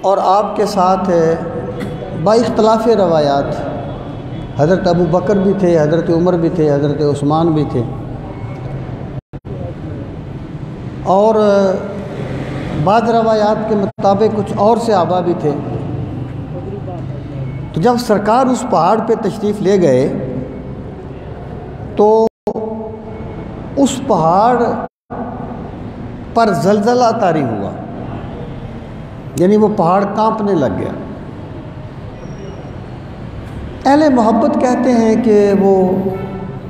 اور آپ کے ساتھ با اختلاف روایات حضرت ابو بکر بھی تھے، حضرت عمر بھی تھے، حضرت عثمان بھی تھے، اور بعض روایات کے مطابق کچھ اور صحابہ بھی تھے۔ تو جب سرکار اس پہاڑ پہ تشریف لے گئے تو اس پہاڑ پر زلزلہ طاری ہوا، یعنی وہ پہاڑ کانپنے لگ گیا۔ اہل محبت کہتے ہیں کہ وہ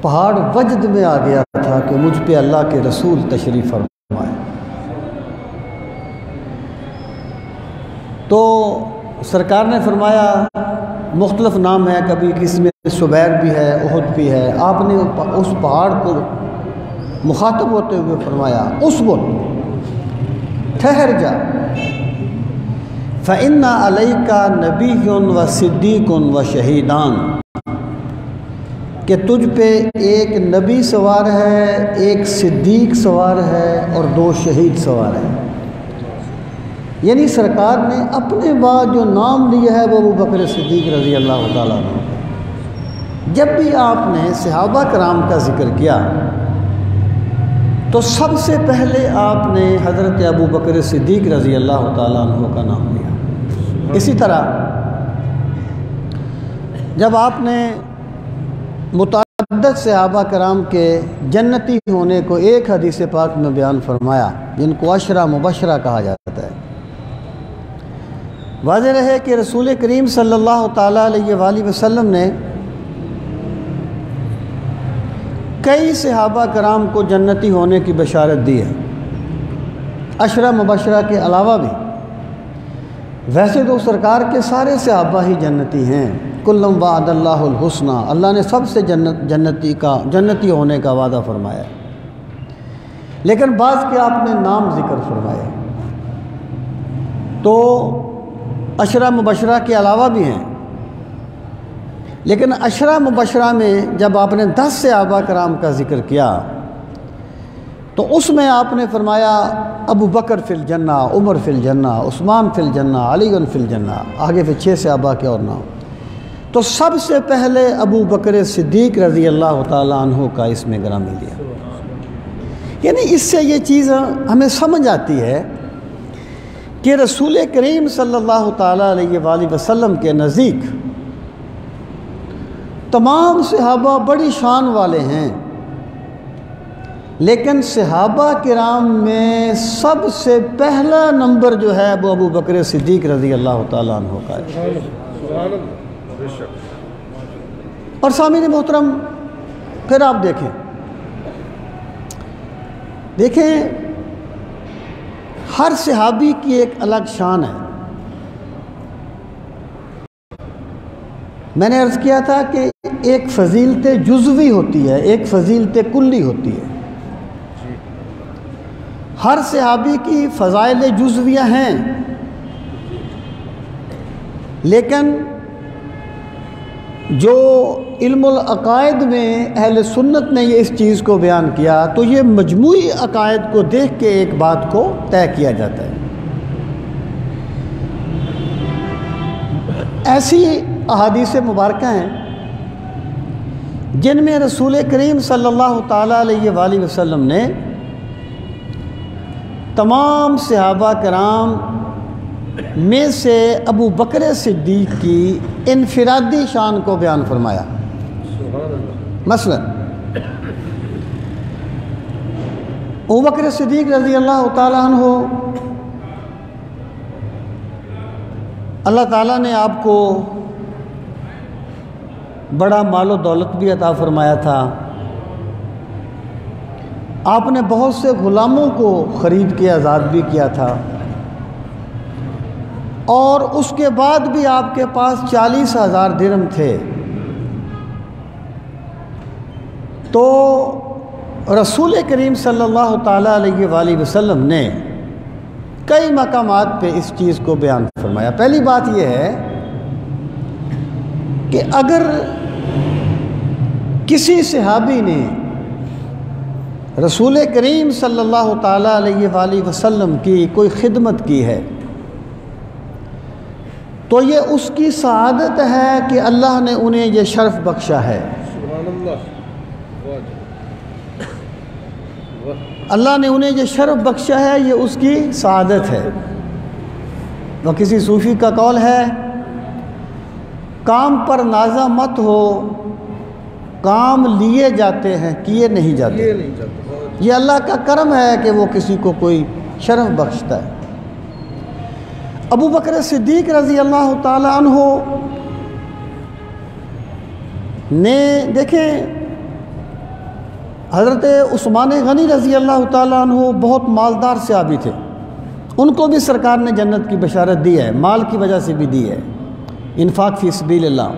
پہاڑ وجد میں آ گیا تھا کہ مجھ پہ اللہ کے رسول تشریف فرمائے۔ تو سرکار نے فرمایا، مختلف نام ہے، کبھی کسی میں سبیر بھی ہے، احد بھی ہے، آپ نے اس پہاڑ کو مخاطب ہوتے ہوئے فرمایا، اثبت، ٹھہر جا، فَإِنَّ عَلَيْكَ نَبِيٌّ وَصِدِّيقٌ وَشَهِيدَانِ، کہ تجھ پہ ایک نبی سوار ہے، ایک صدیق سوار ہے، اور 2 شہید سوار ہیں۔ یعنی سرکار نے اپنے بعد جو نام لیا ہے وہ ابو بکر صدیق رضی اللہ تعالیٰ عنہ۔ جب بھی آپ نے صحابہ کرام کا ذکر کیا تو سب سے پہلے آپ نے حضرت ابو بکر صدیق رضی اللہ تعالیٰ عنہ کا نام لیا۔ اسی طرح جب آپ نے متعدد صحابہ کرام کے جنتی ہونے کو ایک حدیث پاک میں بیان فرمایا، جن کو عشرہ مبشرہ کہا جاتا ہے، واضح رہے کہ رسول کریم صلی اللہ تعالیٰ علیہ وآلہ وسلم نے کئی صحابہ کرام کو جنتی ہونے کی بشارت دی ہے، عشرہ مبشرہ کے علاوہ بھی۔ ویسے تو سرکار کے سارے صحابہ ہی جنتی ہیں، کلم وعد اللہ الحسنہ، اللہ نے سب سے جنتی ہونے کا وعدہ فرمایا، لیکن بعض کے آپ نے نام ذکر فرمائے، تو عشرہ مبشرہ کے علاوہ بھی ہیں، لیکن عشرہ مبشرہ میں جب آپ نے 10 صحابہ کرام کا ذکر کیا تو اس میں آپ نے فرمایا ابو بکر فی الجنہ، عمر فی الجنہ، عثمان فی الجنہ، علی فی الجنہ، آگے پھر 6 صحابہ کے اور نام۔ تو سب سے پہلے ابو بکر صدیق رضی اللہ تعالیٰ عنہ کا اس میں گرامی لیا۔ یعنی اس سے یہ چیز ہمیں سمجھ آتی ہے کہ رسول کریم صلی اللہ تعالیٰ علیہ وآلہ وسلم کے نزدیک تمام صحابہ بڑی شان والے ہیں، لیکن صحابہ کرام میں سب سے پہلا نمبر جو ہے وہ ابو بکر صدیق رضی اللہ تعالیٰ عنہ کا ہے۔ اور سامعین محترم، پھر آپ دیکھیں ہر صحابی کی ایک الگ شان ہے۔ میں نے عرض کیا تھا کہ ایک فضیلت جزوی ہوتی ہے، ایک فضیلت کلی ہوتی ہے۔ ہر صحابی کی فضائل جزویہ ہیں، لیکن جو علم العقائد میں اہل سنت نے یہ اس چیز کو بیان کیا تو یہ مجموعی عقائد کو دیکھ کے ایک بات کو طے کیا جاتا ہے۔ ایسی احادیث مبارکہ ہیں جن میں رسول کریم صلی اللہ تعالیٰ علیہ وآلہ وسلم نے تمام صحابہ کرام میں سے ابو بکر صدیق کی انفرادی شان کو بیان فرمایا۔ مثلا ابو بکر صدیق رضی اللہ تعالیٰ عنہ، اللہ تعالیٰ نے آپ کو بڑا مال و دولت بھی عطا فرمایا تھا، آپ نے بہت سے غلاموں کو خرید کے آزاد بھی کیا تھا، اور اس کے بعد بھی آپ کے پاس 40,000 درہم تھے۔ تو رسول کریم صلی اللہ تعالیٰ علیہ وآلہ وسلم نے کئی مقامات پہ اس چیز کو بیان فرمایا۔ پہلی بات یہ ہے کہ اگر کسی صحابی نے رسول کریم صلی اللہ تعالیٰ علیہ وآلہ وسلم کی کوئی خدمت کی ہے تو یہ اس کی سعادت ہے کہ اللہ نے انہیں یہ شرف بخشا ہے۔ سبحان اللہ، اللہ نے انہیں یہ شرف بخشا ہے، یہ اس کی سعادت ہے۔ وہ کسی صوفی کا قول ہے، کام پر نازا مت ہو، کام لیے جاتے ہیں کیے نہیں جاتے۔ یہ اللہ کا کرم ہے کہ وہ کسی کو کوئی شرف بخشتا ہے۔ ابو بکر صدیق رضی اللہ تعالی عنہ نے دیکھیں، حضرت عثمان غنی رضی اللہ تعالی عنہ بہت مالدار صحابی تھے، ان کو بھی سرکار نے جنت کی بشارت دی ہے، مال کی وجہ سے بھی دی ہے، انفاق فی سبیل اللہ۔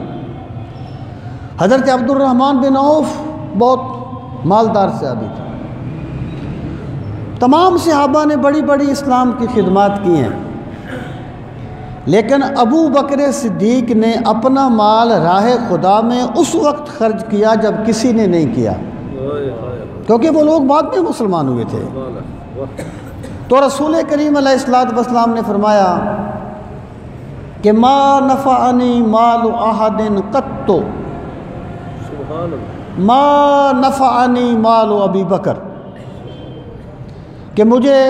حضرت عبد الرحمن بن عوف بہت مالدار صحابی تھے۔ تمام صحابہ نے بڑی بڑی اسلام کی خدمات کی ہیں، لیکن ابو بکر صدیق نے اپنا مال راہ خدا میں اس وقت خرچ کیا جب کسی نے نہیں کیا، کیونکہ وہ لوگ بعد میں مسلمان ہوئے تھے۔ تو رسول کریم علیہ الصلوۃ والسلام نے فرمایا کہ ما نفعنی مال احد قط ما نفعنی مال ابی بکر، کہ مجھے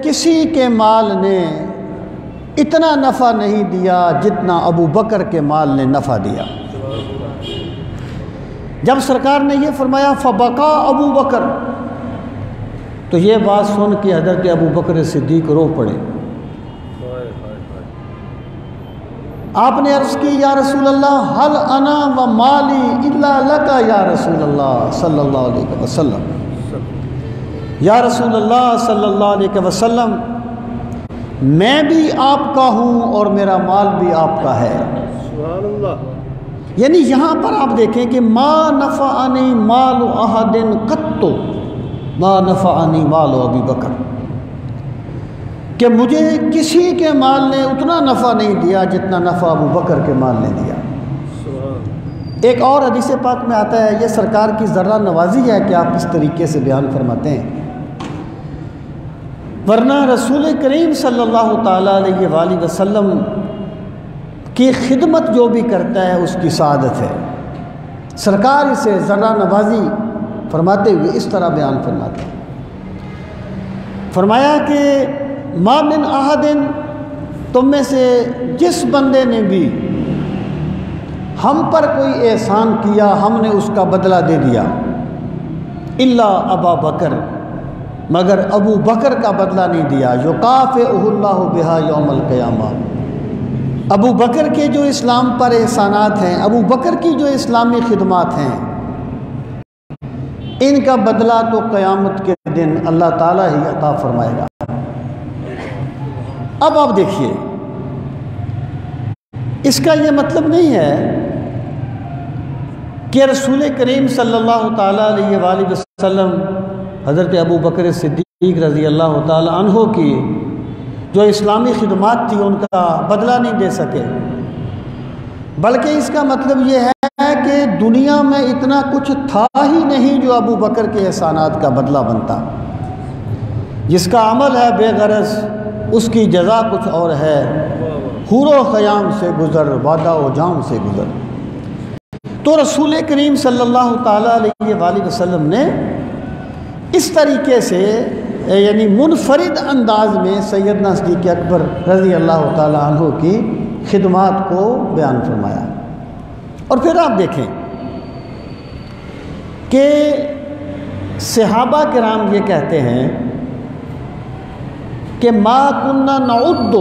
کسی کے مال نے اتنا نفع نہیں دیا جتنا ابو بکر کے مال نے نفع دیا۔ جب سرکار نے یہ فرمایا فبقا ابو بکر، تو یہ بات سن کے حضرت ابو بکر صدیق رو پڑے۔ آپ نے عرض کی یا رسول اللہ حل انا و مالی الا لکا یا رسول اللہ صلی اللہ علیہ وسلم، یا رسول اللہ صلی اللہ علیہ وسلم میں بھی آپ کا ہوں اور میرا مال بھی آپ کا ہے۔ سبحان اللہ، یعنی یہاں پر آپ دیکھیں کہ ما نفعنی مال احد قط ما نفعنی مال ابی بکر، کہ مجھے کسی کے مال نے اتنا نفع نہیں دیا جتنا نفع ابو بکر کے مال نے دیا۔ ایک اور حدیث پاک میں آتا ہے، یہ سرکار کی ذرہ نوازی ہے کہ آپ اس طریقے سے بیان فرماتے ہیں، ورنہ رسول کریم صلی اللہ تعالیٰ علیہ وآلہ وسلم کی خدمت جو بھی کرتا ہے اس کی سعادت ہے۔ سرکار اسے ذرہ نوازی فرماتے ہوئے اس طرح بیان فرماتے ہیں، فرمایا کہ ما من احد، تم میں سے جس بندے نے بھی ہم پر کوئی احسان کیا ہم نے اس کا بدلہ دے دیا، الا ابا بکر، مگر ابو بکر کا بدلہ نہیں دیا، یکافئہ اللہ بہا یوم القیامہ۔ ابو بکر کے جو اسلام پر احسانات ہیں، ابو بکر کی جو اسلامی خدمات ہیں، ان کا بدلہ تو قیامت کے دن اللہ تعالیٰ ہی عطا فرمائے گا۔ اب آپ دیکھیے، اس کا یہ مطلب نہیں ہے کہ رسول کریم صلی اللہ تعالیٰ علیہ وآلہ وسلم حضرت ابو بکر صدیق رضی اللہ تعالیٰ عنہ کی جو اسلامی خدمات تھی ان کا بدلہ نہیں دے سکے، بلکہ اس کا مطلب یہ ہے کہ دنیا میں اتنا کچھ تھا ہی نہیں جو ابو بکر کے احسانات کا بدلہ بنتا۔ جس کا عمل ہے بے غرض، اس کی جزا کچھ اور ہے، حور و خیام سے گزر، وعدہ و جام سے گزر۔ تو رسول کریم صلی اللہ تعالیٰ علیہ وآلہ وسلم نے اس طریقے سے یعنی منفرد انداز میں سیدنا صدیق اکبر رضی اللہ تعالیٰ عنہ کی خدمات کو بیان فرمایا۔ اور پھر آپ دیکھیں کہ صحابہ کرام یہ کہتے ہیں کہ ما کننا نعد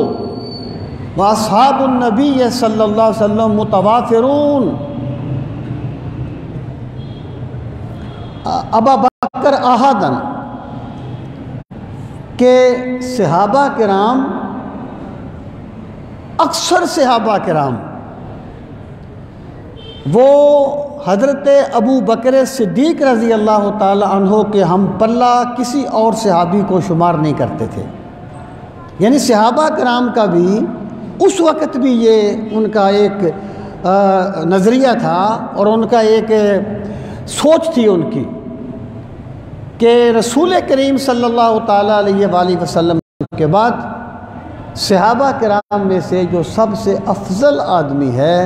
واصحاب النبی صلی اللہ علیہ وسلم متوافرون، ابا بکر احدن، کہ صحابہ کرام، اکثر صحابہ کرام وہ حضرت ابو بکر صدیق رضی اللہ تعالی عنہ کے ہم پلہ کسی اور صحابی کو شمار نہیں کرتے تھے۔ یعنی صحابہ کرام کا بھی اس وقت بھی یہ ان کا ایک نظریہ تھا اور ان کا ایک سوچ تھی ان کی کہ رسول کریم صلی اللہ تعالیٰ علیہ وآلہ وسلم کے بعد صحابہ کرام میں سے جو سب سے افضل آدمی ہے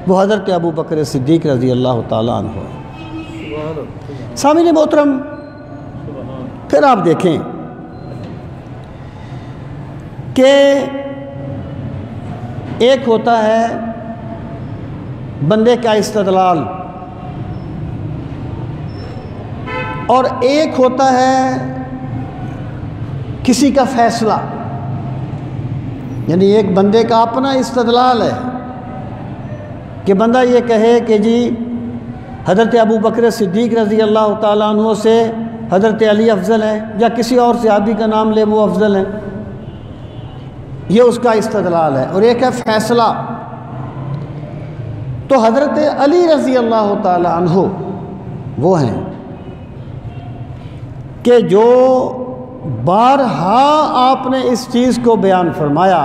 وہ حضرت ابو بکر صدیق رضی اللہ تعالیٰ عنہ ہے۔ سامعین محترم، پھر آپ دیکھیں کہ ایک ہوتا ہے بندے کا استدلال اور ایک ہوتا ہے کسی کا فیصلہ، یعنی ایک بندے کا اپنا استدلال ہے کہ بندہ یہ کہے کہ جی حضرت ابو بکر صدیق رضی اللہ تعالیٰ عنہ سے حضرت علی افضل ہے، یا کسی اور صحابی کا نام لے وہ افضل ہے، یہ اس کا استدلال ہے۔ اور ایک ہے فیصلہ، تو حضرت علی رضی اللہ تعالیٰ عنہ وہ ہیں کہ جو بارہا آپ نے اس چیز کو بیان فرمایا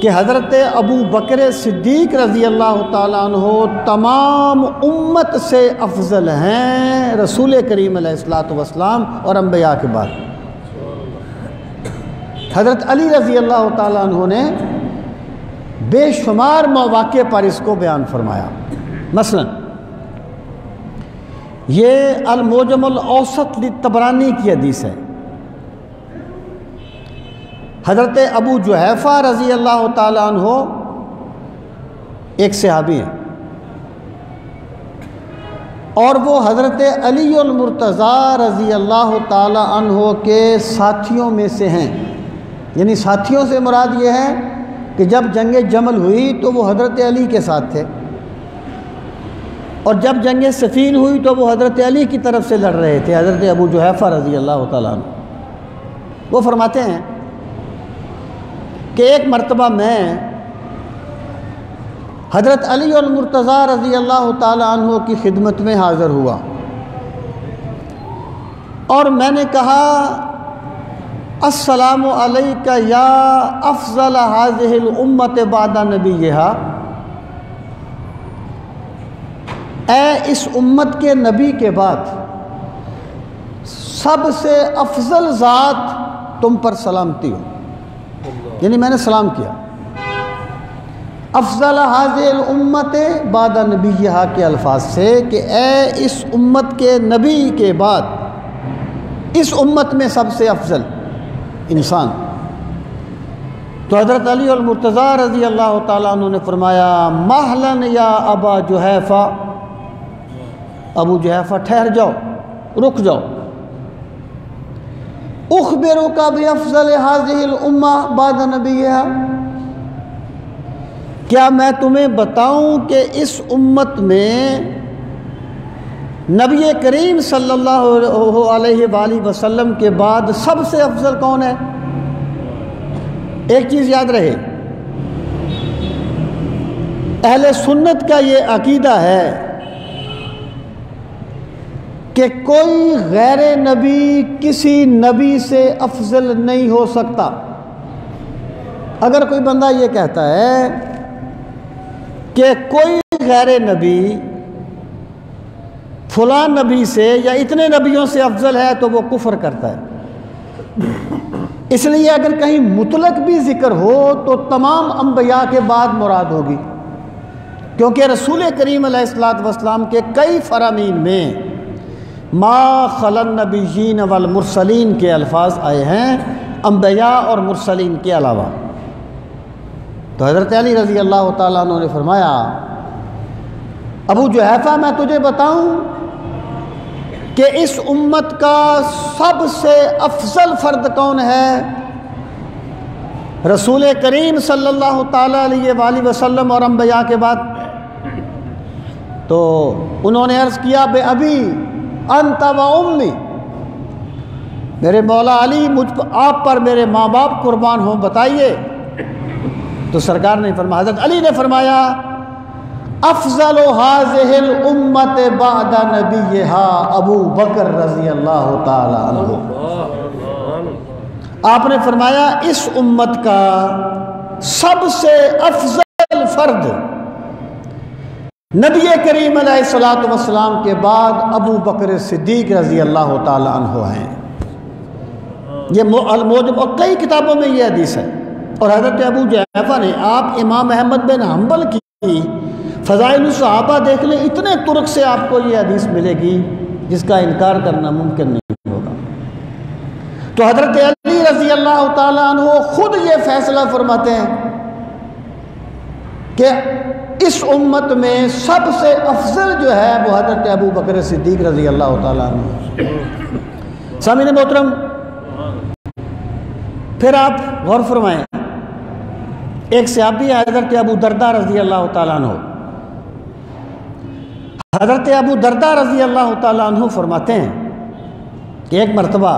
کہ حضرت ابو بکر صدیق رضی اللہ تعالیٰ عنہ تمام امت سے افضل ہیں رسول کریم علیہ الصلوۃ والسلام اور انبیاء کے بعد۔ حضرت علی رضی اللہ تعالیٰ عنہ نے بے شمار مواقع پر اس کو بیان فرمایا۔ مثلا یہ المعجم الاوسط للطبرانی کی حدیث ہے، حضرت ابو جحیفہ رضی اللہ تعالیٰ عنہ ایک صحابی ہیں اور وہ حضرت علی المرتضیٰ رضی اللہ تعالیٰ عنہ کے ساتھیوں میں سے ہیں، یعنی ساتھیوں سے مراد یہ ہے کہ جب جنگ جمل ہوئی تو وہ حضرت علی کے ساتھ تھے، اور جب جنگ صفین ہوئی تو وہ حضرت علی کی طرف سے لڑ رہے تھے، حضرت ابو جحیفہ رضی اللہ تعالیٰ عنہ۔ وہ فرماتے ہیں کہ ایک مرتبہ میں حضرت علی المرتضیٰ رضی اللہ تعالیٰ عنہ کی خدمت میں حاضر ہوا اور میں نے کہا السلام علیک یا افضل هذه الامت بعد نبیہا، اے اس امت کے نبی کے بعد سب سے افضل ذات تم پر سلامتی ہو، یعنی میں نے سلام کیا۔ افضل هذه الامت بعد نبیہا کے الفاظ سے کہ اے اس امت کے نبی کے بعد اس امت میں سب سے افضل انسان۔ تو حضرت علی المرتضیٰ رضی اللہ تعالیٰ عنہ نے فرمایا مہلاً یا ابا جحیفہ، ابو جحیفہ ٹھہر جاؤ، رک جاؤ، اخبرک بافضل هذه الامہ بعد نبیہا، کیا میں تمہیں بتاؤں کہ اس امت میں نبی کریم صلی اللہ علیہ وآلہ وسلم کے بعد سب سے افضل کون ہے؟ ایک چیز یاد رہے، اہل سنت کا یہ عقیدہ ہے کہ کوئی غیر نبی کسی نبی سے افضل نہیں ہو سکتا۔ اگر کوئی بندہ یہ کہتا ہے کہ کوئی غیر نبی فلاں نبی سے یا اتنے نبیوں سے افضل ہے تو وہ کفر کرتا ہے۔ اس لیے اگر کہیں مطلق بھی ذکر ہو تو تمام انبیاء کے بعد مراد ہوگی، کیونکہ رسول کریم علیہ الصلوۃ والسلام کے کئی فرامین میں ما خلا النبیین والمرسلین کے الفاظ آئے ہیں انبیاء اور مرسلین کے علاوہ۔ تو حضرت علی رضی اللہ تعالیٰ عنہ نے فرمایا ابو جحیفہ میں تجھے بتاؤں کہ اس امت کا سب سے افضل فرد کون ہے؟ رسول کریم صلی اللہ تعالیٰ علیہ وآلہ وسلم اور انبیاء کے بعد۔ تو انہوں نے عرض کیا بے ابی انت و امی، میرے مولا علی آپ پر میرے ماں باپ قربان ہوں، بتائیے۔ تو سرکار نے فرمایا، حضرت علی نے فرمایا افضل هذه الامت بعد نبیہا ابو بکر رضی اللہ تعالی عنہ۔ آپ نے فرمایا اس امت کا سب سے افضل فرد نبی کریم علیہ الصلوۃ والسلام کے بعد ابو بکر صدیق رضی اللہ تعالی عنہ ہیں۔ یہ الموجب اور کئی کتابوں میں یہ حدیث ہے، اور حضرت ابو جحیفہ نے آپ امام احمد بن حنبل کی فضائل الصحابہ دیکھ لیں، اتنے طرق سے آپ کو یہ حدیث ملے گی جس کا انکار کرنا ممکن نہیں ہوگا۔ تو حضرت علی رضی اللہ تعالیٰ عنہ خود یہ فیصلہ فرماتے ہیں کہ اس امت میں سب سے افضل جو ہے وہ حضرت ابو بکر صدیق رضی اللہ تعالیٰ عنہ۔ سامعین محترم، پھر آپ غور فرمائیں، ایک صحابی ہے حضرت ابو درداء رضی اللہ تعالیٰ عنہ۔ حضرت ابو درداء رضی اللہ تعالیٰ عنہ فرماتے ہیں کہ ایک مرتبہ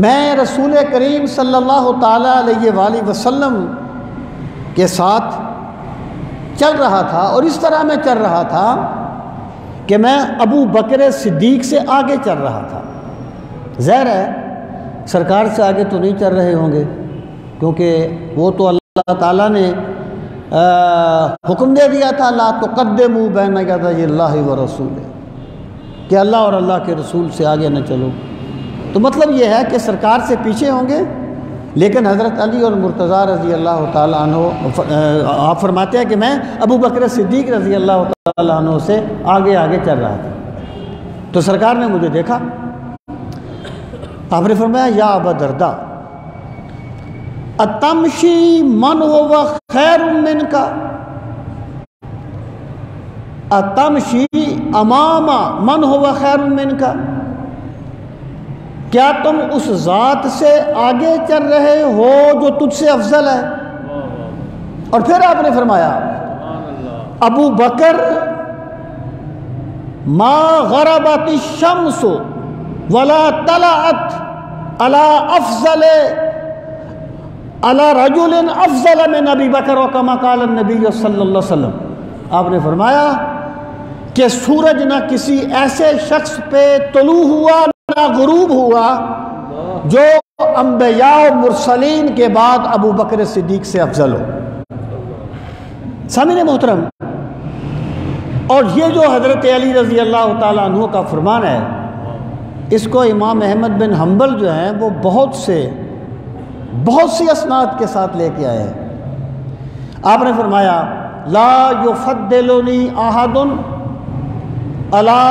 میں رسول کریم صلی اللہ تعالیٰ علیہ وآلہ وسلم کے ساتھ چل رہا تھا، اور اس طرح میں چل رہا تھا کہ میں ابو بکر صدیق سے آگے چل رہا تھا۔ ظاہر ہے سرکار سے آگے تو نہیں چل رہے ہوں گے، کیونکہ وہ تو اللہ تعالیٰ نے حکم دے دیا تھا لا تقدموا بین یدی اللہ ورسولہ، کہ اللہ اور اللہ کے رسول سے آگے نہ چلو۔ تو مطلب یہ ہے کہ سرکار سے پیچھے ہوں گے، لیکن حضرت علی اور مرتضیٰ رضی اللہ تعالیٰ عنہ آپ فرماتے ہیں کہ میں ابو بکر صدیق رضی اللہ تعالیٰ عنہ سے آگے آگے چل رہا تھا۔ تو سرکار نے مجھے دیکھا، آپ نے فرمایا یا ابا درداء اتمشی من ہوا خیر منک، اتمشی امام من ہوا خیر منک، کیا تم اس ذات سے آگے چل رہے ہو جو تجھ سے افضل ہے؟ اور پھر آپ نے فرمایا ابو بکر ما غربت الشمس ولا طلعت على افضل على رجل افضل من ابی بکر وکما قال النبی صلی اللہ علیہ وسلم۔ آپ نے فرمایا کہ سورج نہ کسی ایسے شخص پہ طلوع ہوا نہ غروب ہوا جو انبیاء و مرسلین کے بعد ابو بکر صدیق سے افضل ہو۔ سامعین محترم، اور یہ جو حضرت علی رضی اللہ تعالیٰ عنہ کا فرمان ہے، اس کو امام احمد بن حنبل جو ہیں وہ بہت سی اسناد کے ساتھ لے کے آئے ہیں۔ آپ نے فرمایا لا یفضلنی احد علی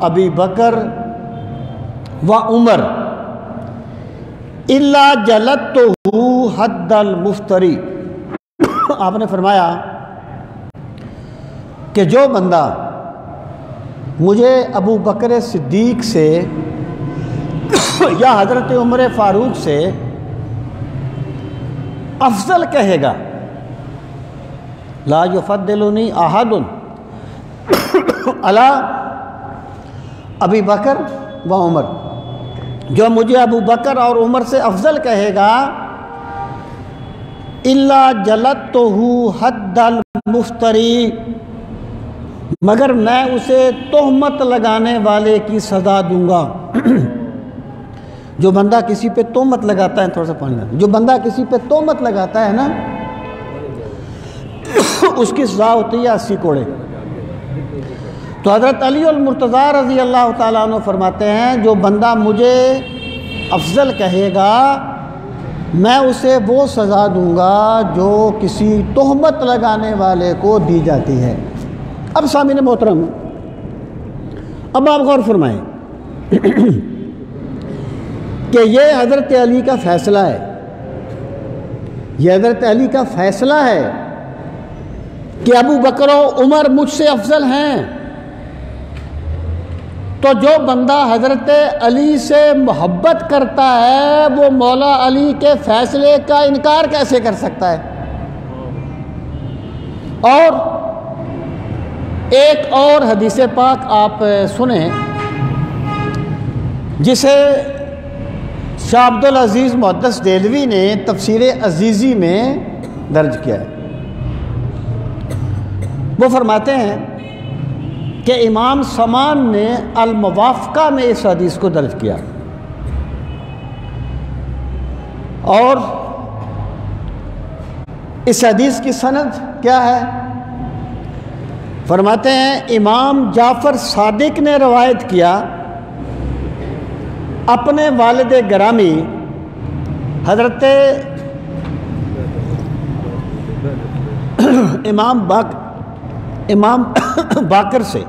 ابی بکر و عمر الا جلدتہ حد المفتری۔ آپ نے فرمایا کہ جو بندہ مجھے ابو بکر صدیق سے یا حضرت عمر فاروق سے افضل کہے گا، لا یفضلنی احد علی ابی بکر و عمر، جو مجھے ابو بکر اور عمر سے افضل کہے گا، الا جلدتہ حد المفتری، مگر میں اسے تہمت لگانے والے کی سزا دوں گا۔ جو بندہ کسی پہ تہمت لگاتا ہے، تھوڑا سا پانی لینا، جو بندہ کسی پہ تہمت لگاتا ہے نا، اس کی سزا ہوتی ہے 80 کوڑے۔ تو حضرت علی المرتضیٰ رضی اللہ تعالیٰ عنہ فرماتے ہیں جو بندہ مجھے افضل کہے گا میں اسے وہ سزا دوں گا جو کسی تہمت لگانے والے کو دی جاتی ہے۔ اب سامعین محترم، اب آپ غور فرمائیں کہ یہ حضرت علی کا فیصلہ ہے، یہ حضرت علی کا فیصلہ ہے کہ ابو بکر و عمر مجھ سے افضل ہیں۔ تو جو بندہ حضرت علی سے محبت کرتا ہے وہ مولا علی کے فیصلے کا انکار کیسے کر سکتا ہے؟ اور ایک اور حدیث پاک آپ سنیں جسے شاہ عبدالعزیز محدث دہلوی نے تفسیر عزیزی میں درج کیا ہے۔ وہ فرماتے ہیں کہ امام سمان نے الموافقہ میں اس حدیث کو درج کیا، اور اس حدیث کی سند کیا ہے؟ فرماتے ہیں امام جعفر صادق نے روایت کیا اپنے والد گرامی حضرت امام باقر سے،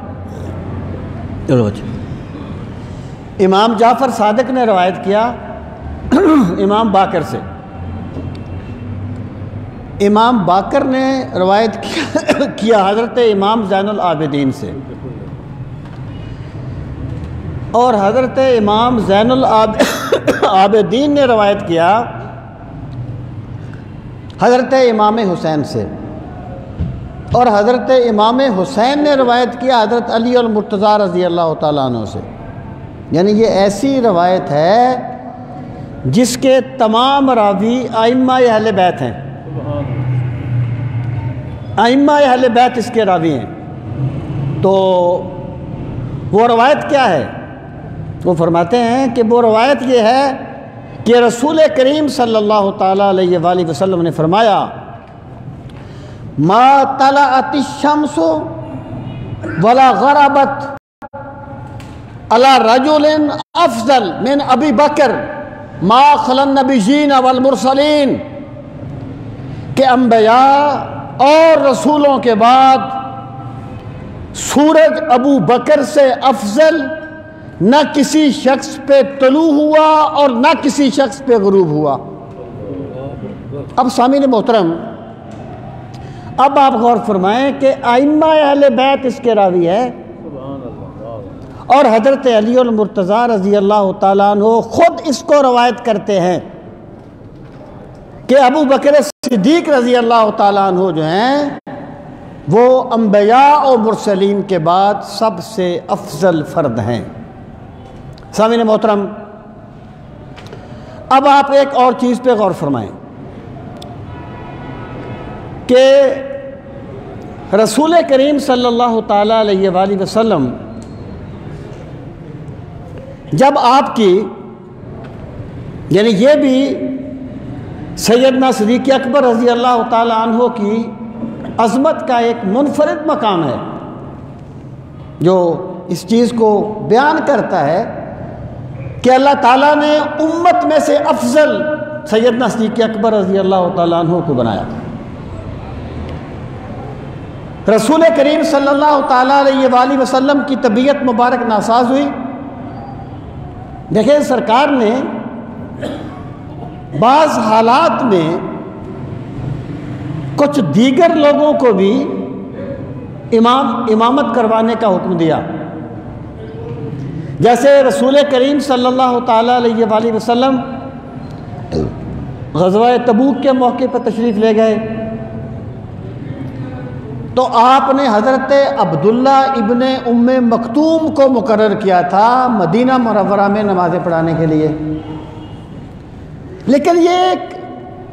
امام جعفر صادق نے روایت کیا امام باقر سے، امام باقر نے روایت کیا حضرت امام زین العابدین سے، اور حضرت امام زین العابدین نے روایت کیا حضرت امام حسین سے، اور حضرت امام حسین نے روایت کیا حضرت علی المرتضیٰ رضی اللہ تعالیٰ عنہ سے۔ یعنی یہ ایسی روایت ہے جس کے تمام راوی ائمہ اہل بیت ہیں، ائمہ اہل بیت اس کے راوی ہیں۔ تو وہ روایت کیا ہے؟ وہ فرماتے ہیں کہ وہ روایت یہ ہے کہ رسول کریم صلی اللہ تعالیٰ علیہ وآلہ وسلم نے فرمایا ما طلعت الشمس ولا غربت علی رجل افضل من ابی بکر ما خلا النبیین والمرسلین، کہ انبیاء اور رسولوں کے بعد سورج ابو بکر سے افضل نہ کسی شخص پہ طلوع ہوا اور نہ کسی شخص پہ غروب ہوا۔ اب سامعین محترم، اب آپ غور فرمائیں کہ ائمہ اہل بیت اس کے راوی ہے، اور حضرت علی المرتضیٰ رضی اللہ تعالیٰ عنہ خود اس کو روایت کرتے ہیں کہ ابو بکر صدیق رضی اللہ تعالیٰ عنہ جو ہیں وہ انبیاء اور مرسلین کے بعد سب سے افضل فرد ہیں۔ سامعین محترم، اب آپ ایک اور چیز پہ غور فرمائیں کہ رسول کریم صلی اللہ تعالیٰ علیہ وآلہ وسلم جب آپ کی، یعنی یہ بھی سیدنا صدیق اکبر رضی اللہ تعالیٰ عنہ کی عظمت کا ایک منفرد مقام ہے جو اس چیز کو بیان کرتا ہے کہ اللہ تعالیٰ نے امت میں سے افضل سیدنا صدیق اکبر رضی اللہ تعالیٰ عنہ کو بنایا۔ رسول کریم صلی اللہ تعالیٰ علیہ وآلہ وسلم کی طبیعت مبارک ناساز ہوئی۔ دیکھیں سرکار نے بعض حالات میں کچھ دیگر لوگوں کو بھی امامت کروانے کا حکم دیا، جیسے رسول کریم صلی اللہ تعالیٰ علیہ وآلہ وسلم غزوہ تبوک کے موقع پر تشریف لے گئے تو آپ نے حضرت عبداللہ ابن ام مکتوم کو مقرر کیا تھا مدینہ منورہ میں نمازیں پڑھانے کے لیے، لیکن یہ ایک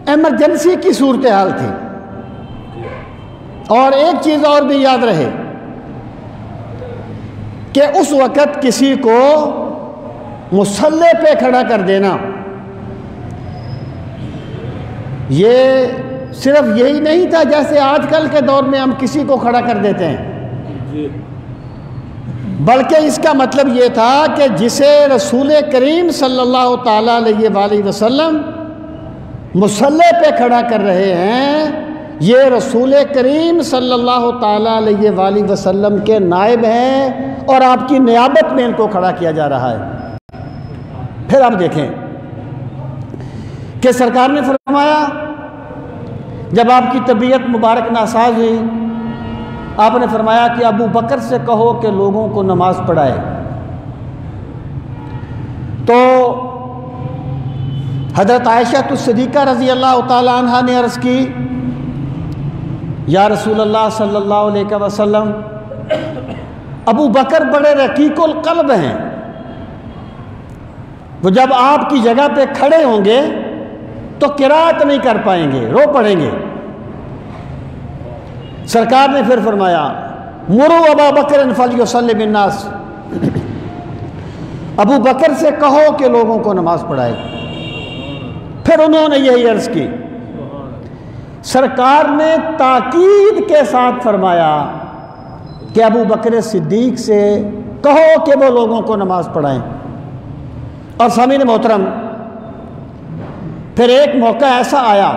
ایمرجنسی کی صورتحال تھی۔ اور ایک چیز اور بھی یاد رہے کہ اس وقت کسی کو مصلی پہ کھڑا کر دینا یہ صرف یہی نہیں تھا جیسے آج کل کے دور میں ہم کسی کو کھڑا کر دیتے ہیں، بلکہ اس کا مطلب یہ تھا کہ جسے رسول کریم صلی اللہ تعالیٰ علیہ وآلہ وسلم مصلی پہ کھڑا کر رہے ہیں یہ رسول کریم صلی اللہ تعالیٰ علیہ وآلہ وسلم کے نائب ہیں اور آپ کی نیابت میں ان کو کھڑا کیا جا رہا ہے۔ پھر آپ دیکھیں کہ سرکار نے فرمایا جب آپ کی طبیعت مبارک ناساز ہوئی آپ نے فرمایا کہ ابو بکر سے کہو کہ لوگوں کو نماز پڑھائے۔ تو حضرت عائشہ الصدیقہ رضی اللہ تعالی عنہا نے عرض کی یا رسول اللہ صلی اللہ علیہ وسلم ابو بکر بڑے رقیق القلب ہیں، وہ جب آپ کی جگہ پہ کھڑے ہوں گے تو قرات نہیں کر پائیں گے، رو پڑیں گے۔ سرکار نے پھر فرمایا مرو ابا بکر فلیصلی بالناس، ابو بکر سے کہو کہ لوگوں کو نماز پڑھائے۔ پھر انہوں نے یہی عرض کی، سرکار نے تاکید کے ساتھ فرمایا کہ ابو بکر صدیق سے کہو کہ وہ لوگوں کو نماز پڑھائیں۔ اور سامعین محترم، پھر ایک موقع ایسا آیا،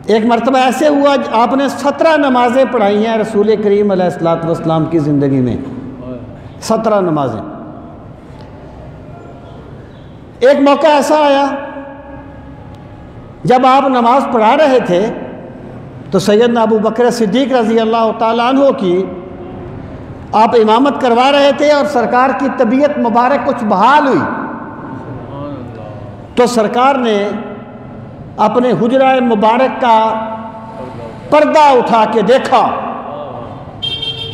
ایک مرتبہ ایسے ہوا آپ نے 17 نمازیں پڑھائی ہیں رسول کریم علیہ الصلوۃ والسلام کی زندگی میں، 17 نمازیں۔ ایک موقع ایسا آیا جب آپ نماز پڑھا رہے تھے تو سیدنا ابو بکر صدیق رضی اللہ تعالیٰ عنہ کی آپ امامت کروا رہے تھے اور سرکار کی طبیعت مبارک کچھ بحال ہوئی، تو سرکار نے اپنے حجرہ مبارک کا پردہ اٹھا کے دیکھا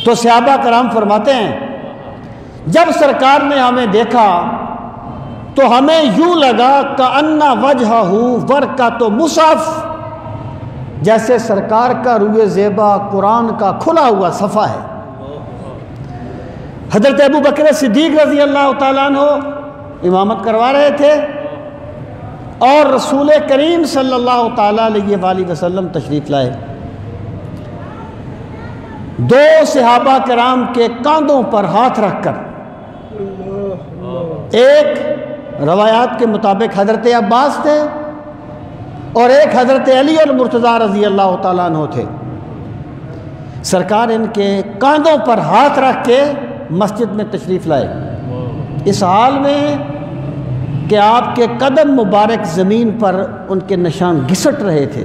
تو صحابہ کرام فرماتے ہیں جب سرکار نے ہمیں دیکھا تو ہمیں یوں لگا کأن وجہہ ورقۃ مصحف، جیسے سرکار کا روئے زیبا قرآن کا کھلا ہوا صفحہ ہے۔ حضرت ابو بکر صدیق رضی اللہ تعالیٰ عنہ امامت کروا رہے تھے اور رسول کریم صلی اللہ تعالیٰ علیہ وآلہ وسلم تشریف لائے۔ دو صحابہ کرام کے کاندھوں پر ہاتھ رکھ کر، ایک روایات کے مطابق حضرت عباس تھے اور ایک حضرت علی المرتضیٰ رضی اللہ تعالیٰ عنہ تھے، سرکار ان کے کاندھوں پر ہاتھ رکھ کے مسجد میں تشریف لائے، اس حال میں کہ آپ کے قدم مبارک زمین پر ان کے نشان گھسٹ رہے تھے۔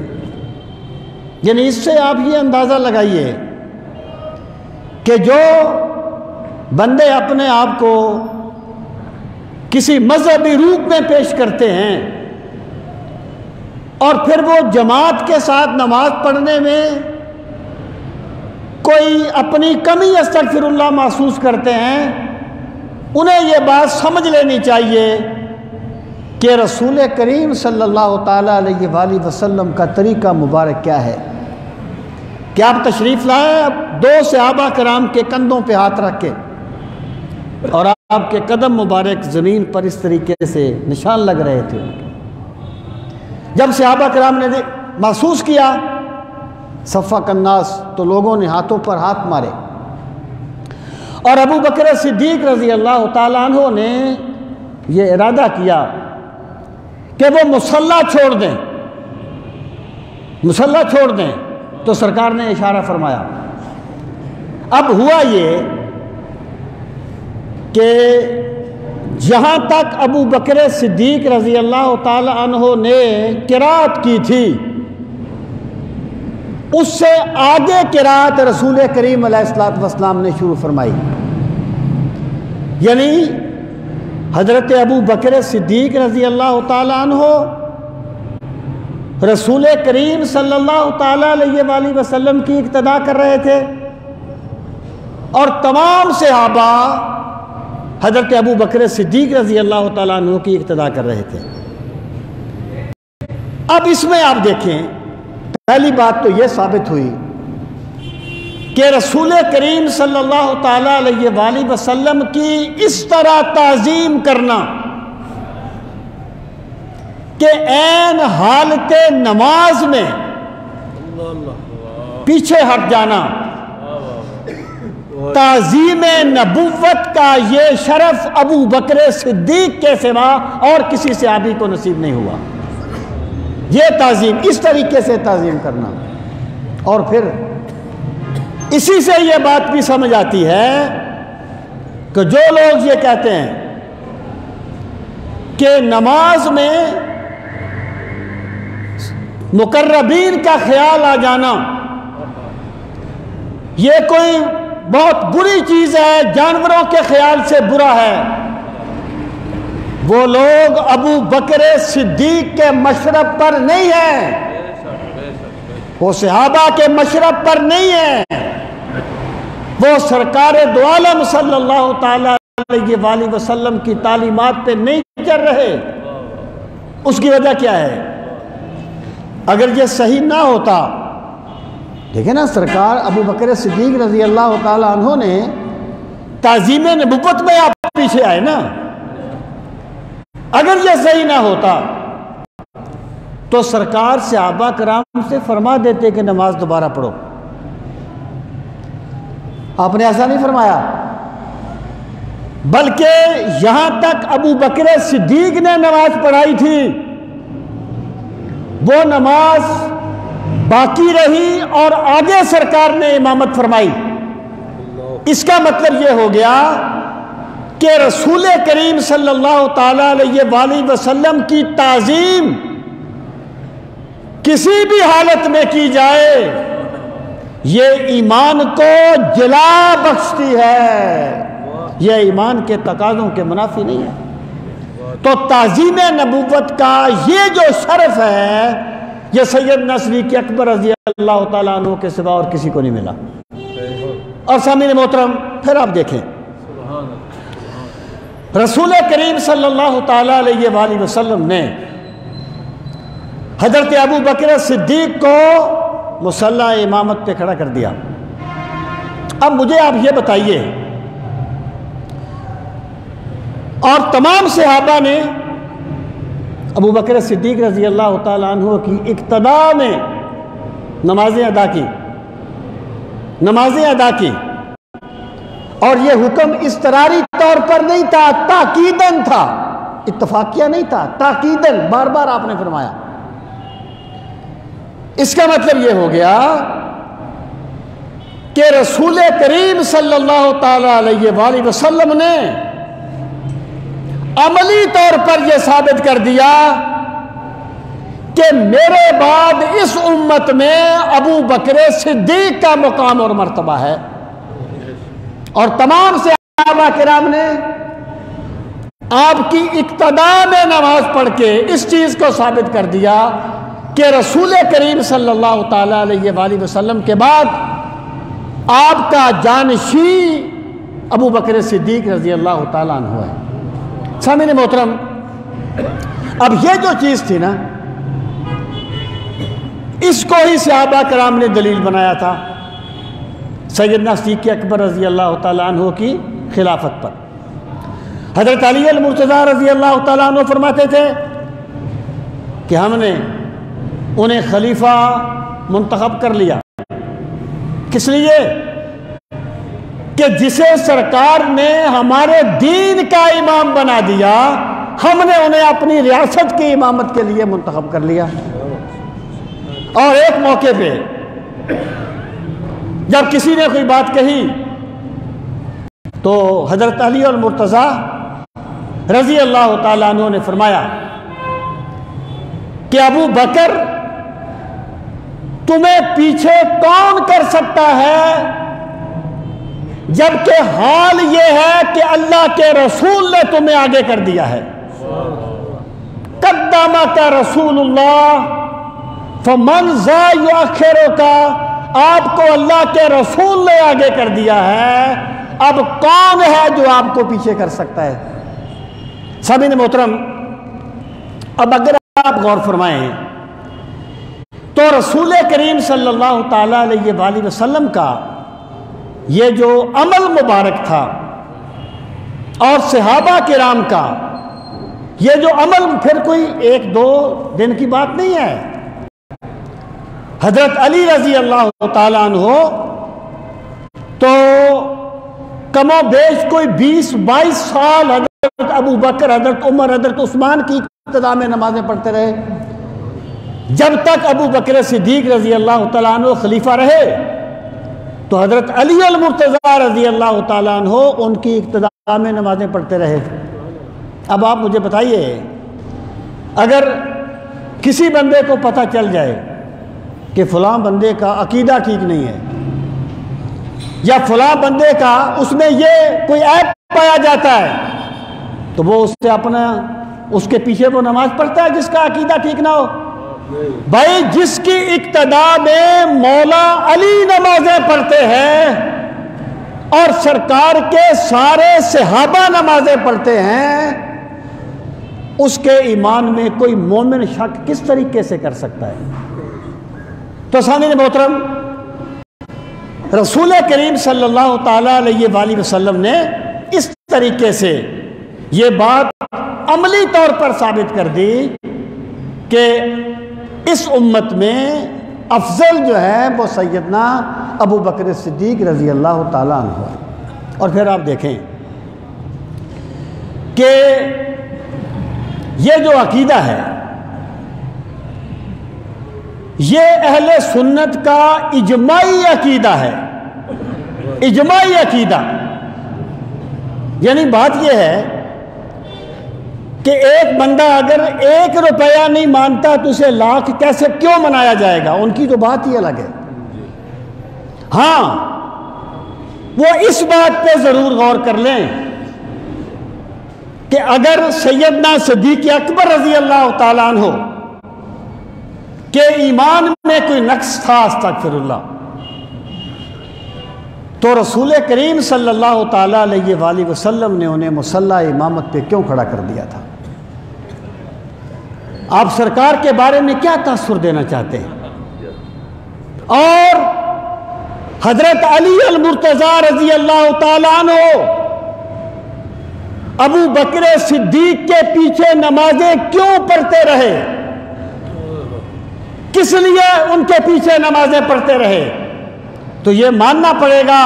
یعنی اس سے آپ یہ اندازہ لگائیے کہ جو بندے اپنے آپ کو کسی مذہبی روپ میں پیش کرتے ہیں اور پھر وہ جماعت کے ساتھ نماز پڑھنے میں کوئی اپنی کمی استغفر اللہ محسوس کرتے ہیں، انہیں یہ بات سمجھ لینی چاہیے کہ رسول کریم صلی اللہ تعالیٰ علیہ وآلہ وسلم کا طریقہ مبارک کیا ہے کہ آپ تشریف لائے دو صحابہ کرام کے کندھوں پہ ہاتھ رکھ کے اور آپ کے قدم مبارک زمین پر اس طریقے سے نشان لگ رہے تھے۔ جب صحابہ کرام نے محسوس کیا صفق الناس، تو لوگوں نے ہاتھوں پر ہاتھ مارے اور ابو بکر صدیق رضی اللہ تعالیٰ عنہ نے یہ ارادہ کیا کہ وہ مصلی چھوڑ دیں، مصلی چھوڑ دیں، تو سرکار نے اشارہ فرمایا۔ اب ہوا یہ کہ جہاں تک ابو بکر صدیق رضی اللہ تعالی عنہ نے قرات کی تھی اس سے آگے قرات رسول کریم علیہ الصلوۃ والسلام نے شروع فرمائی، یعنی حضرت ابو بکر صدیق رضی اللہ تعالی عنہ رسول کریم صلی اللہ تعالی علیہ وآلہ وسلم کی اقتداء کر رہے تھے اور تمام صحابہ حضرت ابو بکر صدیق رضی اللہ تعالیٰ عنہ کی اقتداء کر رہے تھے۔ اب اس میں آپ دیکھیں، پہلی بات تو یہ ثابت ہوئی کہ رسول کریم صلی اللہ تعالیٰ علیہ وآلہ وسلم کی اس طرح تعظیم کرنا کہ عین حالت نماز میں پیچھے ہٹ جانا، تعظیم نبوت کا یہ شرف ابو بکر صدیق کے سوا اور کسی صحابی کو نصیب نہیں ہوا۔ یہ تعظیم، اس طریقے سے تعظیم کرنا، اور پھر اسی سے یہ بات بھی سمجھ آتی ہے کہ جو لوگ یہ کہتے ہیں کہ نماز میں مقربین کا خیال آ جانا یہ کوئی بہت بری چیز ہے، جانوروں کے خیال سے برا ہے، وہ لوگ ابو بکر صدیق کے مشرب پر نہیں ہیں، وہ صحابہ کے مشرب پر نہیں ہیں، وہ سرکار دو عالم صلی اللہ تعالی علیہ وآلہ وسلم کی تعلیمات پہ نہیں چل رہے۔ اس کی وجہ کیا ہے؟ اگر یہ صحیح نہ ہوتا، دیکھیں نا، سرکار ابو بکر صدیق رضی اللہ تعالیٰ عنہ نے تعظیم نبوت میں آپ پیچھے آئے نا، اگر یہ صحیح نہ ہوتا تو سرکار صحابہ کرام سے فرما دیتے کہ نماز دوبارہ پڑھو۔ آپ نے ایسا نہیں فرمایا، بلکہ یہاں تک ابو بکر صدیق نے نماز پڑھائی تھی، وہ نماز باقی رہی اور آگے سرکار نے امامت فرمائی۔ اس کا مطلب یہ ہو گیا کہ رسول کریم صلی اللہ تعالی علیہ وآلہ وسلم کی تعظیم کسی بھی حالت میں کی جائے یہ ایمان کو جلا بخشتی ہے، یہ ایمان کے تقاضوں کے منافی نہیں ہے۔ تو تعظیم نبوت کا یہ جو شرف ہے یہ سیدنا صدیق اکبر رضی اللہ تعالیٰ عنہ کے سوا اور کسی کو نہیں ملا۔ اور سامعین محترم پھر آپ دیکھیں، رسول کریم صلی اللہ تعالیٰ علیہ وآلہ وسلم نے حضرت ابو بکر صدیق کو مصلی امامت پہ کھڑا کر دیا۔ اب مجھے آپ یہ بتائیے، اور تمام صحابہ نے ابو بکر صدیق رضی اللہ تعالیٰ عنہ کی اقتداء میں نمازیں ادا کی، اور یہ حکم اضطراری طور پر نہیں تھا، تاکیداً تھا، اتفاقیہ نہیں تھا، تاکیداً بار بار آپ نے فرمایا۔ اس کا مطلب یہ ہو گیا کہ رسول کریم صلی اللہ تعالی علیہ وآلہ وسلم نے عملی طور پر یہ ثابت کر دیا کہ میرے بعد اس امت میں ابو بکر صدیق کا مقام اور مرتبہ ہے، اور تمام صحابہ کرام نے آپ کی اقتداء میں نماز پڑھ کے اس چیز کو ثابت کر دیا کہ رسول کریم صلی اللہ تعالی علیہ وآلہ وسلم کے بعد آپ کا جانشین ابو بکر صدیق رضی اللہ تعالیٰ عنہ ہے۔ سامعین محترم، اب یہ جو چیز تھی نا، اس کو ہی صحابہ کرام نے دلیل بنایا تھا سیدنا صدیق اکبر رضی اللہ تعالیٰ عنہ کی خلافت پر۔ حضرت علی المرتضیٰ رضی اللہ تعالیٰ عنہ فرماتے تھے کہ ہم نے انہیں خلیفہ منتخب کر لیا، کس لیے کہ جسے سرکار نے ہمارے دین کا امام بنا دیا، ہم نے انہیں اپنی ریاست کی امامت کے لیے منتخب کر لیا۔ اور ایک موقع پہ جب کسی نے کوئی بات کہی تو حضرت علی المرتضیٰ رضی اللہ تعالیٰ عنہ نے فرمایا کہ ابو بکر تمہیں پیچھے کون کر سکتا ہے، جبکہ حال یہ ہے کہ اللہ کے رسول نے تمہیں آگے کر دیا ہے۔ قدمک رسول اللہ فمن ذا یؤخرک، آپ کو اللہ کے رسول نے آگے کر دیا ہے، اب کون ہے جو آپ کو پیچھے کر سکتا ہے؟ سامعین محترم، اب اگر آپ غور فرمائیں تو رسول کریم صلی اللہ تعالی علیہ وآلہ وسلم کا یہ جو عمل مبارک تھا اور صحابہ کرام کا یہ جو عمل پھر کوئی ایک دو دن کی بات نہیں ہے۔ حضرت علی رضی اللہ تعالیٰ عنہ تو کم و بیش کوئی 20-22 سال حضرت ابو بکر، حضرت عمر، حضرت عثمان کی ابتدا میں نمازیں پڑھتے رہے، جب تک ابو بکر صدیق رضی اللہ تعالیٰ عنہ خلیفہ رہے تو حضرت علی المرتضیٰ رضی اللہ تعالیٰ عنہ ان کی ابتدا میں نمازیں پڑھتے رہے۔ اب آپ مجھے بتائیے، اگر کسی بندے کو پتہ چل جائے کہ فلاں بندے کا عقیدہ ٹھیک نہیں ہے، یا فلاں بندے کا اس میں یہ کوئی عیب پایا جاتا ہے، تو وہ اس سے اس کے پیچھے وہ نماز پڑھتا ہے جس کا عقیدہ ٹھیک نہ ہو؟ بھائی جس کی اقتداء میں مولا علی نمازیں پڑھتے ہیں اور سرکار کے سارے صحابہ نمازیں پڑھتے ہیں، اس کے ایمان میں کوئی مومن شک کس طریقے سے کر سکتا ہے؟ تو سامعین محترم، رسول کریم صلی اللہ تعالی علیہ وآلہ وسلم نے اس طریقے سے یہ بات عملی طور پر ثابت کر دی کہ اس امت میں افضل جو ہے وہ سیدنا ابو بکر صدیق رضی اللہ تعالیٰ عنہ ہے۔ اور پھر آپ دیکھیں کہ یہ جو عقیدہ ہے یہ اہل سنت کا اجماعی عقیدہ ہے، اجماعی عقیدہ۔ یعنی بات یہ ہے کہ ایک بندہ اگر 1 روپیہ نہیں مانتا تو اسے لاکھ کیسے کیوں منایا جائے گا؟ ان کی تو بات ہی الگ ہے۔ ہاں وہ اس بات پہ ضرور غور کر لیں کہ اگر سیدنا صدیق اکبر رضی اللہ تعالیٰ عنہ کے ایمان میں کوئی نقص تھا، استغفر اللہ، تو رسول کریم صلی اللہ تعالیٰ علیہ وآلہ وسلم نے انہیں مصلی امامت پہ کیوں کھڑا کر دیا تھا؟ آپ سرکار کے بارے میں کیا تاثر دینا چاہتے ہیں؟ اور حضرت علی المرتضیٰ رضی اللہ تعالیٰ عنہ ابو بکر صدیق کے پیچھے نمازیں کیوں پڑھتے رہے؟ کس لیے ان کے پیچھے نمازیں پڑھتے رہے؟ تو یہ ماننا پڑے گا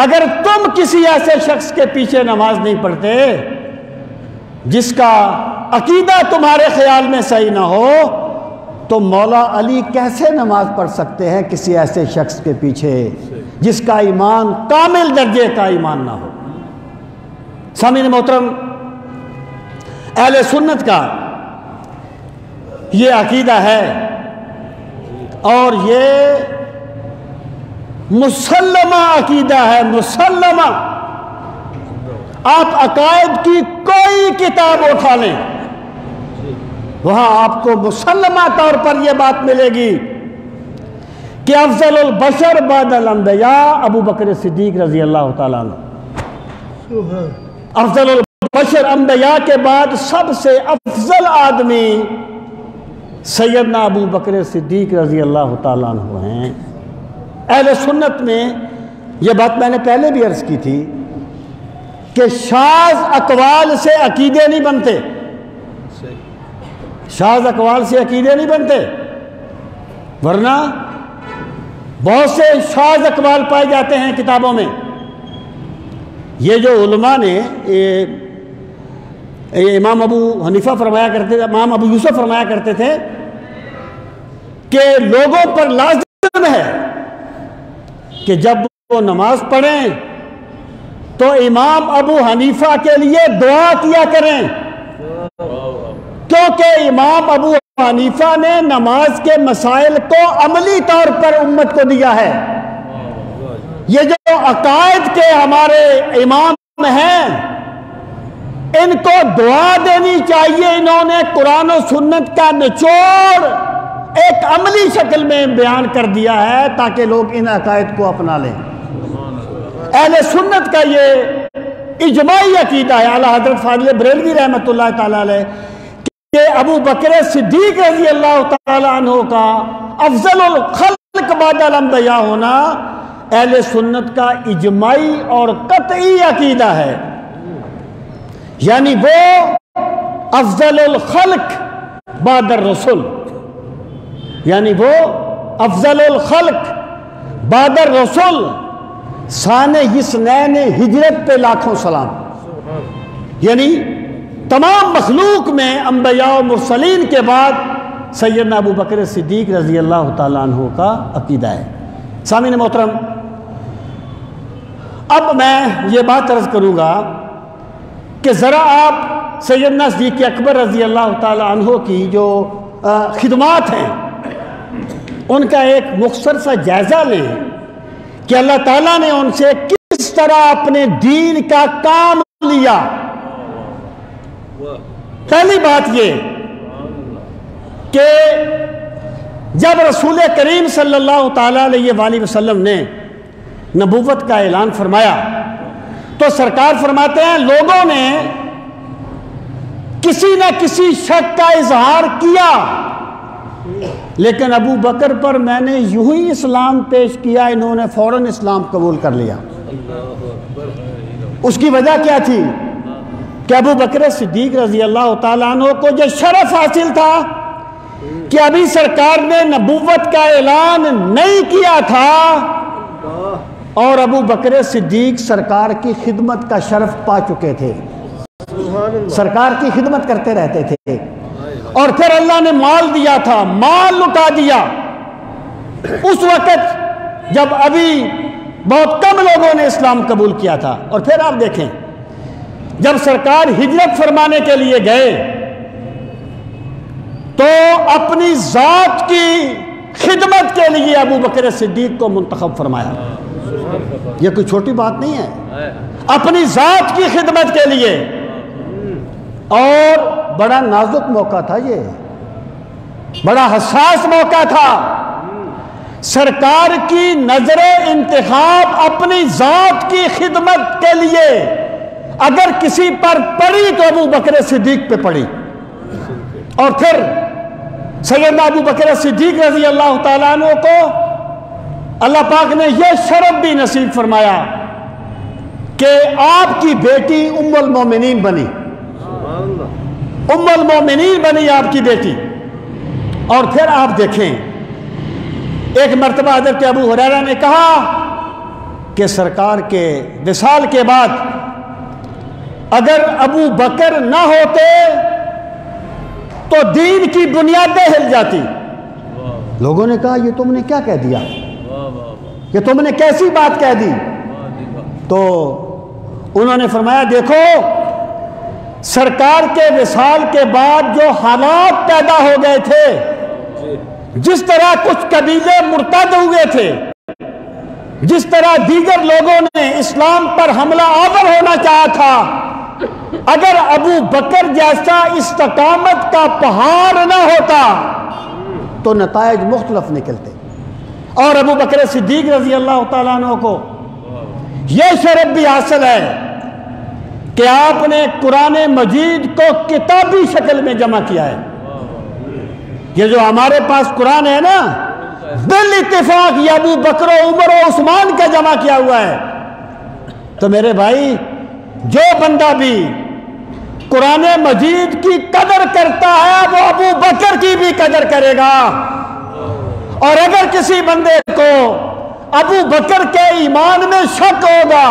اگر تم کسی ایسے شخص کے پیچھے نماز نہیں پڑھتے جس کا عقیدہ تمہارے خیال میں صحیح نہ ہو، تو مولا علی کیسے نماز پڑھ سکتے ہیں کسی ایسے شخص کے پیچھے جس کا ایمان کامل درجے کا ایمان نہ ہو؟ سامعین محترم، اہل سنت کا یہ عقیدہ ہے اور یہ مسلمہ عقیدہ ہے، مسلمہ۔ آپ عقائد کی کوئی کتاب اٹھا لیں، وہاں آپ کو مسلمہ طور پر یہ بات ملے گی کہ افضل البشر بعد الانبیاء ابو بکر صدیق رضی اللہ تعالیٰ عنہ۔ افضل البشر، انبیاء کے بعد سب سے افضل آدمی سیدنا ابو بکر صدیق رضی اللہ تعالیٰ عنہ ہیں۔ اہل سنت میں یہ بات میں نے پہلے بھی عرض کی تھی کہ شاذ اقوال سے عقیدے نہیں بنتے، شاذ اقوال سے عقیدے نہیں بنتے، ورنہ بہت سے شاذ اقوال پائے جاتے ہیں کتابوں میں۔ یہ جو علماء نے امام ابو حنیفہ فرمایا کرتے تھے، امام ابو یوسف فرمایا کرتے تھے کہ لوگوں پر لازم ہے کہ جب وہ نماز پڑھیں تو امام ابو حنیفہ کے لیے دعا کیا کریں، کیونکہ امام ابو حنیفہ نے نماز کے مسائل کو عملی طور پر امت کو دیا ہے۔ یہ جو عقائد کے ہمارے امام ہیں ان کو دعا دینی چاہیے، انہوں نے قرآن و سنت کا نچوڑ ایک عملی شکل میں بیان کر دیا ہے تاکہ لوگ ان عقائد کو اپنا لیں۔ اہل سنت کا یہ اجماعی عقیدہ ہے، اعلیٰ حضرت فاضل بریلوی رحمۃ اللہ تعالیٰ علیہ، کہ ابو بکر صدیق رضی اللہ تعالیٰ عنہ کا افضل الخلق بعد الانبیاء ہونا اہل سنت کا اجماعی اور قطعی عقیدہ ہے۔ یعنی وہ افضل الخلق بعد الرسل، یعنی وہ افضل الخلق بعد الرسل، ثانی اثنین ہجرت پہ لاکھوں سلام۔ یعنی تمام مخلوق میں انبیاء و مرسلین کے بعد سیدنا ابو بکر صدیق رضی اللہ تعالیٰ عنہ کا عقیدہ ہے۔ سامعین محترم، اب میں یہ بات عرض کروں گا کہ ذرا آپ سیدنا صدیق اکبر رضی اللہ تعالیٰ عنہ کی جو خدمات ہیں ان کا ایک مختصر سا جائزہ لیں کہ اللہ تعالیٰ نے ان سے کس طرح اپنے دین کا کام لیا۔ پہلی بات یہ کہ جب رسول کریم صلی اللہ تعالیٰ علیہ وآلہ وسلم نے نبوت کا اعلان فرمایا تو سرکار فرماتے ہیں لوگوں نے کسی نہ کسی شک کا اظہار کیا، لیکن ابو بکر پر میں نے یوں ہی اسلام پیش کیا، انہوں نے فوراً اسلام قبول کر لیا۔ اس کی وجہ کیا تھی کہ ابو بکر صدیق رضی اللہ تعالیٰ عنہ کو جو شرف حاصل تھا کہ ابھی سرکار نے نبوت کا اعلان نہیں کیا تھا اور ابو بکر صدیق سرکار کی خدمت کا شرف پا چکے تھے، سرکار کی خدمت کرتے رہتے تھے، اور پھر اللہ نے مال دیا تھا، مال لٹا دیا اس وقت جب ابھی بہت کم لوگوں نے اسلام قبول کیا تھا۔ اور پھر آپ دیکھیں جب سرکار ہجرت فرمانے کے لیے گئے تو اپنی ذات کی خدمت کے لیے ابو بکر صدیق کو منتخب فرمایا۔ یہ کوئی چھوٹی بات نہیں ہے، اپنی ذات کی خدمت کے لیے، اور بڑا نازک موقع تھا، یہ بڑا حساس موقع تھا۔ سرکار کی نظر انتخاب اپنی ذات کی خدمت کے لیے اگر کسی پر پڑی تو ابو بکر صدیق پہ پڑی، اور پھر سیدنا ابو بکر صدیق رضی اللہ تعالیٰ عنہ کو اللہ پاک نے یہ شرف بھی نصیب فرمایا کہ آپ کی بیٹی ام المومنین بنی، ام المومنین بنی آپ کی بیٹی۔ اور پھر آپ دیکھیں ایک مرتبہ حضرت ابو ہریرہ نے کہا کہ سرکار کے وصال کے بعد اگر ابو بکر نہ ہوتے تو دین کی بنیادیں ہل جاتی۔ لوگوں نے کہا یہ تم نے کیا کہہ دیا، یہ تم نے کیسی بات کہہ دی؟ تو انہوں نے فرمایا دیکھو سرکار کے وصال کے بعد جو حالات پیدا ہو گئے تھے، جس طرح کچھ قبیلے مرتد ہوئے تھے، جس طرح دیگر لوگوں نے اسلام پر حملہ آور ہونا چاہا تھا، اگر ابو بکر جیسا استقامت کا پہاڑ نہ ہوتا تو نتائج مختلف نکلتے۔ اور ابو بکر صدیق رضی اللہ تعالیٰ عنہ کو یہ شرف بھی حاصل ہے کہ آپ نے قرآن مجید کو کتابی شکل میں جمع کیا ہے۔ یہ جو ہمارے پاس قرآن ہے نا، بالاتفاق یہ ابو بکر و عمر و عثمان کا جمع کیا ہوا ہے۔ تو میرے بھائی جو بندہ بھی قرآن مجید کی قدر کرتا ہے وہ ابو بکر کی بھی قدر کرے گا، اور اگر کسی بندے کو ابو بکر کے ایمان میں شک ہوگا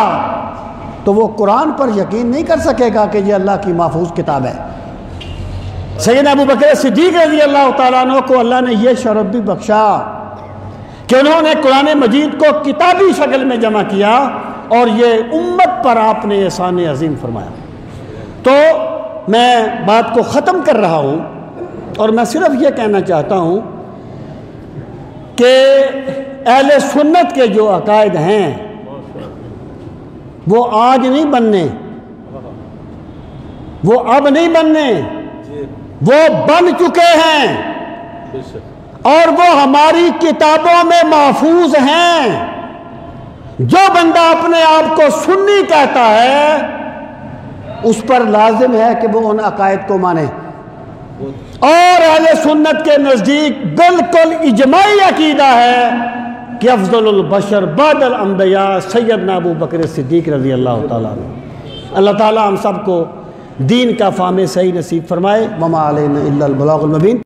تو وہ قرآن پر یقین نہیں کر سکے گا کہ یہ اللہ کی محفوظ کتاب ہے۔ سیدنا ابو بکر صدیق رضی اللہ تعالیٰ عنہ کو اللہ نے یہ شرف بھی بخشا کہ انہوں نے قرآن مجید کو کتابی شکل میں جمع کیا، اور یہ امت پر آپ نے احسان عظیم فرمایا۔ تو میں بات کو ختم کر رہا ہوں، اور میں صرف یہ کہنا چاہتا ہوں کہ اہل سنت کے جو عقائد ہیں وہ آج نہیں بننے، وہ اب نہیں بننے، وہ بن چکے ہیں، اور وہ ہماری کتابوں میں محفوظ ہیں۔ جو بندہ اپنے آپ کو سنی کہتا ہے اس پر لازم ہے کہ وہ ان عقائد کو مانے، اور اہل سنت کے نزدیک بالکل اجماعی عقیدہ ہے کہ افضل البشر بعد الانبیاء سیدنا ابو بکر صدیق رضی اللہ تعالیٰ عنہ۔ اللہ تعالیٰ ہم سب کو دین کا فہم صحیح نصیب فرمائے۔ وما علینا الا البلاغ المبین۔